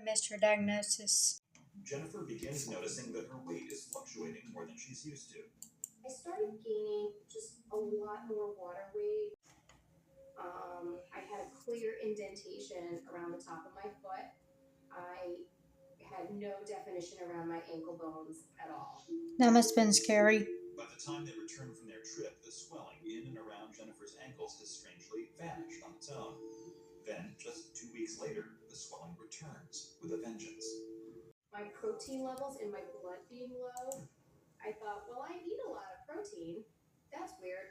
missed her diagnosis. Jennifer begins noticing that her weight is fluctuating more than she's used to. I started gaining just a lot more water weight. I had a clear indentation around the top of my foot. I had no definition around my ankle bones at all. That must have been scary. By the time they return from their trip, the swelling in and around Jennifer's ankles has strangely vanished on its own. Then, just 2 weeks later, the swelling returns with a vengeance. My protein levels in my blood being low, I thought, well, I eat a lot of protein. That's weird.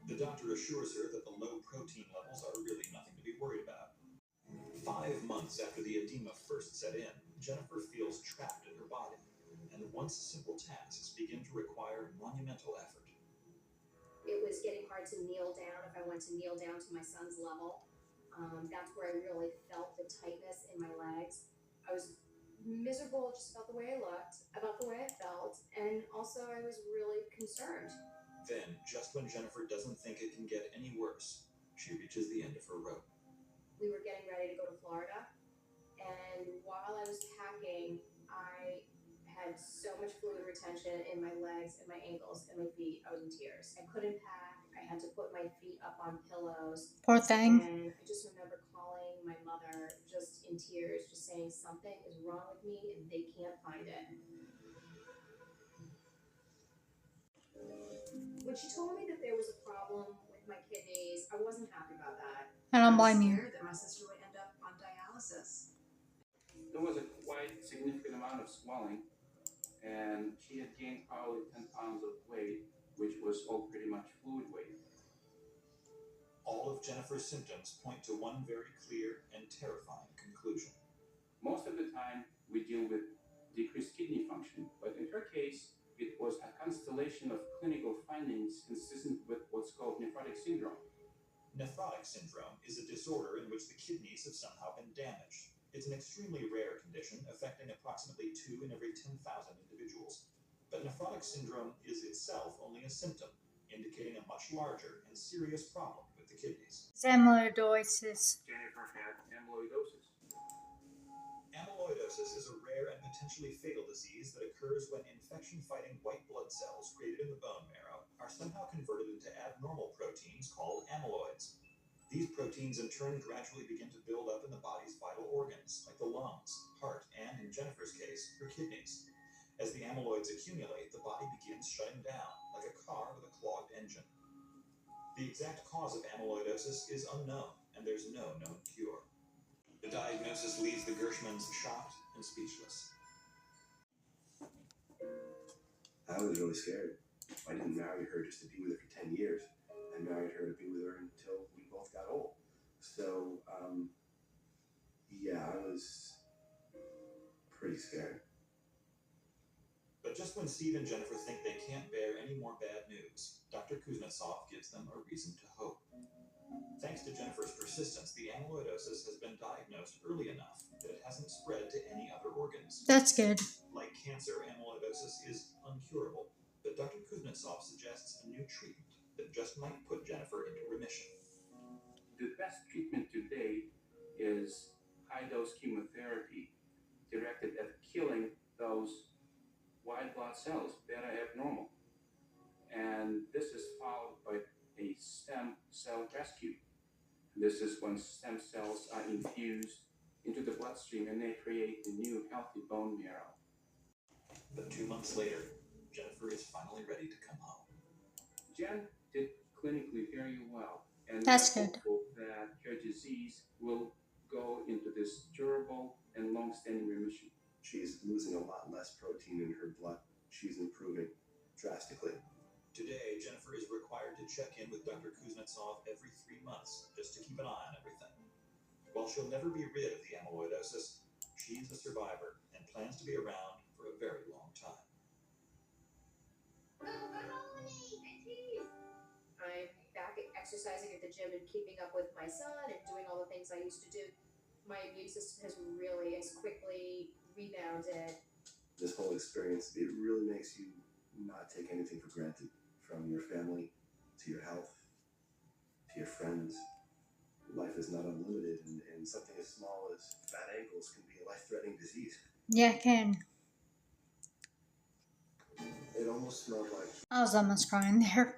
The doctor assures her that the low protein levels are really nothing to be worried about. 5 months after the edema first set in, Jennifer feels trapped in her body, and once simple tasks begin to require monumental effort. It was getting hard to kneel down if I wanted to kneel down to my son's level. That's where I really felt the tightness in my legs. I was miserable just about the way I looked, about the way I felt, and also I was really concerned. Then, just when Jennifer doesn't think it can get any worse, she reaches the end of her rope. We were getting ready to go to Florida, and while I was packing, I had so much fluid retention in my legs and my ankles and my feet. I was in tears. I couldn't pack. I had to put my feet up on pillows. Poor thing. And I just remember calling my mother just in tears, just saying something is wrong with me and they can't find it. When she told me that there was a problem with my kidneys, I wasn't happy about that. I don't blame you. Scared that my sister would end up on dialysis. There was a quite significant amount of swelling, and she had gained probably 10 pounds of weight, which was all pretty much fluid weight. All of Jennifer's symptoms point to one very clear and terrifying conclusion. Most of the time, we deal with decreased kidney function, but in her case, it was a constellation of clinical findings consistent with what's called nephrotic syndrome. Nephrotic syndrome is a disorder in which the kidneys have somehow been damaged. It's an extremely rare condition affecting approximately 2 in every 10,000 individuals. But nephrotic syndrome is itself only a symptom, indicating a much larger and serious problem with the kidneys. It's amyloidosis. Jennifer had amyloidosis. Amyloidosis is a rare and potentially fatal disease that occurs when infection-fighting white blood cells created in the bone marrow are somehow converted into abnormal proteins called amyloids. These proteins in turn gradually begin to build up in the body's vital organs, like the lungs, heart, and, in Jennifer's case, her kidneys. As the amyloids accumulate, the body begins shutting down, like a car with a clogged engine. The exact cause of amyloidosis is unknown, and there's no known cure. The diagnosis leaves the Gershmans shocked and speechless. I was really scared. I didn't marry her just to be with her for 10 years. I married her to be with her until we both got old. So, yeah, I was pretty scared. But just when Steve and Jennifer think they can't bear any more bad news, Dr. Kuznetsov gives them a reason to hope. Thanks to Jennifer's persistence, the amyloidosis has been diagnosed early enough that it hasn't spread to any other organs. That's good. Like cancer, amyloidosis is uncurable, but Dr. Kuznetsov suggests a new treatment that just might put Jennifer into remission. The best treatment today is high-dose chemotherapy directed at killing those white blood cells that are abnormal. And this is followed by a stem cell rescue. This is when stem cells are infused into the bloodstream and they create a new healthy bone marrow. But 2 months later, Jennifer is finally ready to come home. Jen did clinically very well, and That's we're good. hopeful that her disease will go into this durable and long-standing remission. She's losing a lot less protein in her blood. She's improving drastically. Today, Jennifer is required to check in with Dr. Kuznetsov every 3 months just to keep an eye on everything. While she'll never be rid of the amyloidosis, she's a survivor and plans to be around for a very long time. I'm back at exercising at the gym and keeping up with my son and doing all the things I used to do. My immune system has quickly rebounded. This whole experience, it really makes you not take anything for granted, from your family to your health to your friends life is not unlimited, and something as small as fat ankles can be a life-threatening disease. Yeah, I can. It almost smelled like I was almost crying there.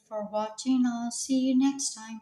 For watching. I'll see you next time.